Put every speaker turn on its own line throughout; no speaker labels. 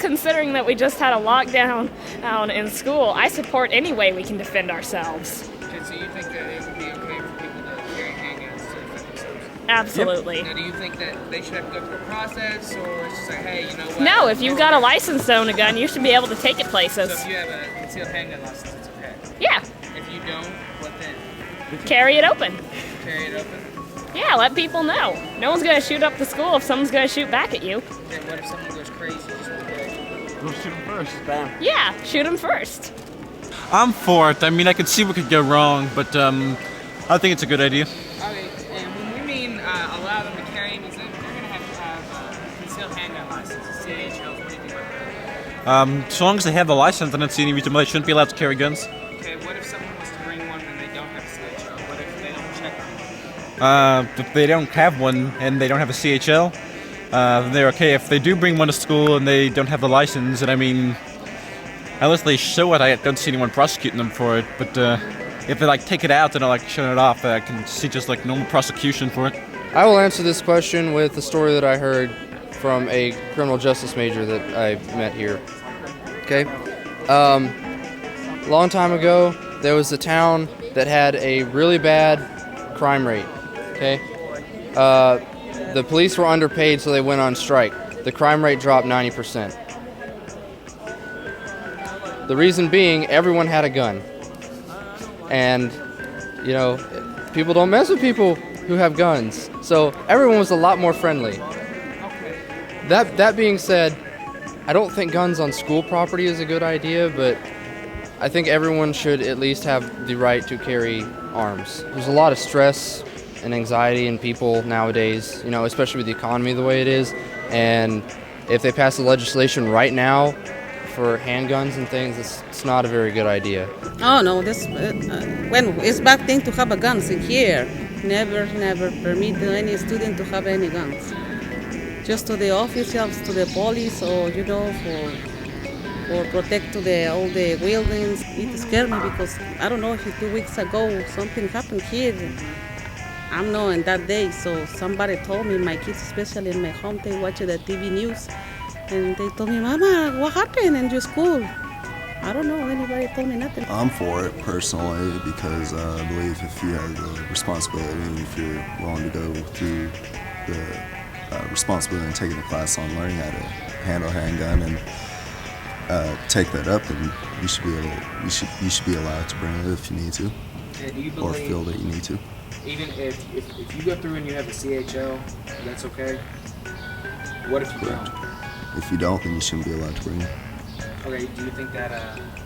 considering that we just had a lockdown in school, I support any way we can defend ourselves.
Okay, so you think that it would be okay for people to carry handguns to defend themselves?
Absolutely.
Now, do you think that they should have to go through a process, or it's just like, hey, you know what?
No, if you've got a license to own a gun, you should be able to take it places.
So if you have a concealed handgun license, it's okay.
Yeah.
If you don't, what then?
Carry it open.
Carry it open?
Yeah, let people know. No one's going to shoot up the school if someone's going to shoot back at you.
Then what if someone goes crazy just one day?
Go shoot them first. Bam.
Yeah, shoot them first.
I'm for it. I mean, I can see what could go wrong, but I think it's a good idea.
Okay, and when we mean allow them to carry, means that they're going to have a concealed handgun license, CHL, what do you think about that?
So long as they have the license, I don't see any reason why they shouldn't be allowed to carry guns.
Okay, what if someone was to bring one and they don't have a CHL? What if they don't check on it?
If they don't have one and they don't have a CHL, then they're okay. If they do bring one to school and they don't have the license, and I mean, unless they show it, I don't see anyone prosecuting them for it. But if they take it out and they're showing it off, I can see just normal prosecution for it.
I will answer this question with the story that I heard from a criminal justice major that I met here. Okay, long time ago, there was a town that had a really bad crime rate. Okay, the police were underpaid, so they went on strike. The crime rate dropped 90%. The reason being, everyone had a gun. And, people don't mess with people who have guns. So everyone was a lot more friendly. That being said, I don't think guns on school property is a good idea, but I think everyone should at least have the right to carry arms. There's a lot of stress and anxiety in people nowadays, especially with the economy the way it is. And if they pass the legislation right now for handguns and things, it's not a very good idea.
Oh no, when it's bad thing to have a guns in here. Never permit any student to have any guns. Just to the officials, to the police, or for protect to all the buildings. It scared me because I don't know if 2 weeks ago something happened here. I'm not in that day, so somebody told me, my kids, especially in my home, they watch the TV news, and they told me, Mama, what happened in your school? I don't know, anybody told me nothing.
I'm for it personally because I believe if you have the responsibility and if you're willing to go through the responsibility and taking a class on learning how to handle a handgun and take that up, then you should be allowed to bring it if you need to, or feel that you need to.
Even if you go through and you have a CHL, that's okay? What if you
Correct.
don't?
If you don't, then you shouldn't be allowed to bring it.
Okay, do you think that,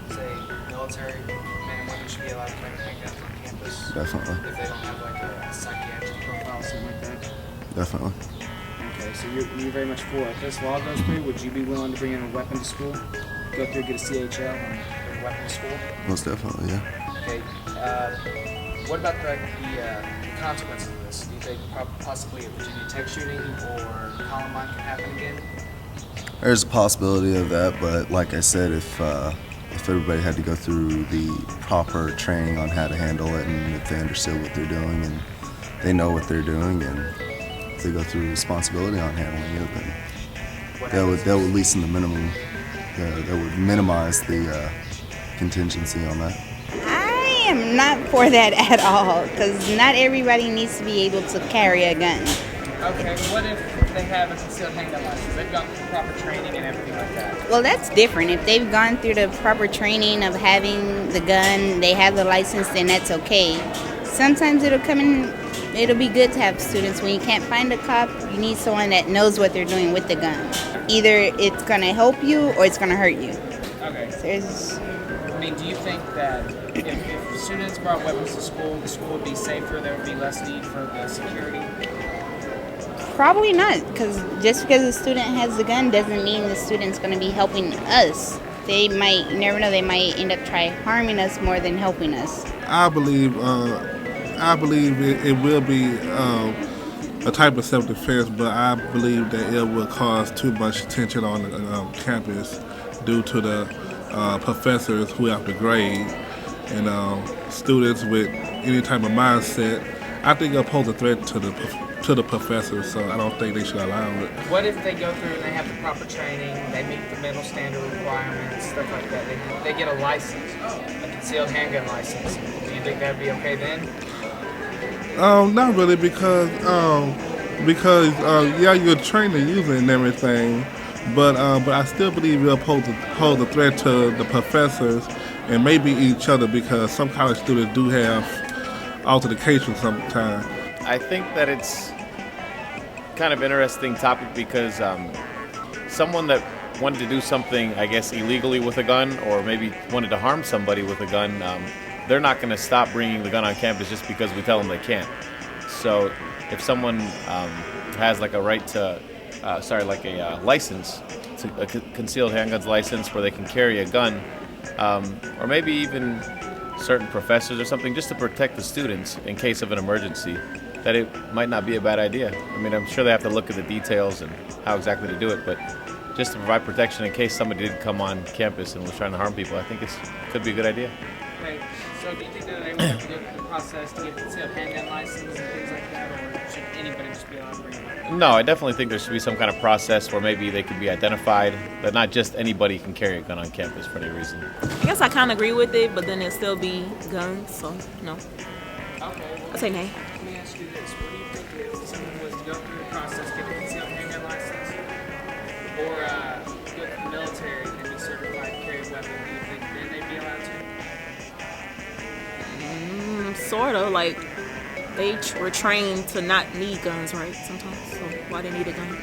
say, military men and women should be allowed to bring handguns on campus?
Definitely.
If they don't have a psychiatric profile or something like that?
Definitely.
Okay, so you're very much for it. If this law goes through, would you be willing to bring in a weapon to school? Go through, get a CHL, and bring a weapon to school?
Most definitely, yeah.
Okay, what about the consequences of this? Do you think possibly a Virginia Tech shooting or Columbine can happen again?
There's a possibility of that, but like I said, if everybody had to go through the proper training on how to handle it, and if they understood what they're doing and they know what they're doing, and if they go through responsibility on handling it, then that would at least in the minimum, that would minimize the contingency on that.
I am not for that at all, because not everybody needs to be able to carry a gun.
Okay, what if they have a concealed handgun license? They've gone through proper training and everything like that.
Well, that's different. If they've gone through the proper training of having the gun, they have the license, then that's okay. Sometimes it'll be good to have students. When you can't find a cop, you need someone that knows what they're doing with the gun. Either it's going to help you or it's going to hurt you.
Okay. Do you think that if students brought weapons to school, the school would be safer, there would be less need for the security?
Probably not, because just because a student has the gun doesn't mean the student's going to be helping us. You never know, they might end up harming us more than helping us.
I believe it will be a type of self-defense, but I believe that it will cause too much tension on the campus due to the professors who have to grade and students with any type of mindset. I think it'll pose a threat to to the professors, so I don't think they should allow it.
What if they go through and they have the proper training, they meet the mental standard requirements, stuff like that? They get a license, a concealed handgun license. Do you think that'd be okay then?
Not really, because yeah, you're trained to use it and everything, but I still believe you're supposed to pose a threat to the professors and maybe each other, because some college students do have altercations sometimes.
I think that it's kind of interesting topic because someone that wanted to do something, I guess, illegally with a gun, or maybe wanted to harm somebody with a gun, they're not going to stop bringing the gun on campus just because we tell them they can't. So if someone has like a right to, a license, a concealed handguns license where they can carry a gun, or maybe even certain professors or something, just to protect the students in case of an emergency, that it might not be a bad idea. I mean, I'm sure they have to look at the details and how exactly to do it, but just to provide protection in case somebody did come on campus and was trying to harm people, I think it could be a good idea.
Okay, so do you think that they would have to go through the process to get a concealed handgun license and things like that, or should anybody just be allowed to bring a gun?
No, I definitely think there should be some kind of process where maybe they can be identified, that not just anybody can carry a gun on campus for any reason.
I guess I kind of agree with it, but then it still be guns, so no.
Okay.
I say nay.
Let me ask you this. What do you think if someone was to go through the process, get a concealed handgun license, or go to the military and be certified to carry a weapon, do you think then they'd be allowed to?
Sort of, like, they were trained to not need guns, right, sometimes, so why they need a gun?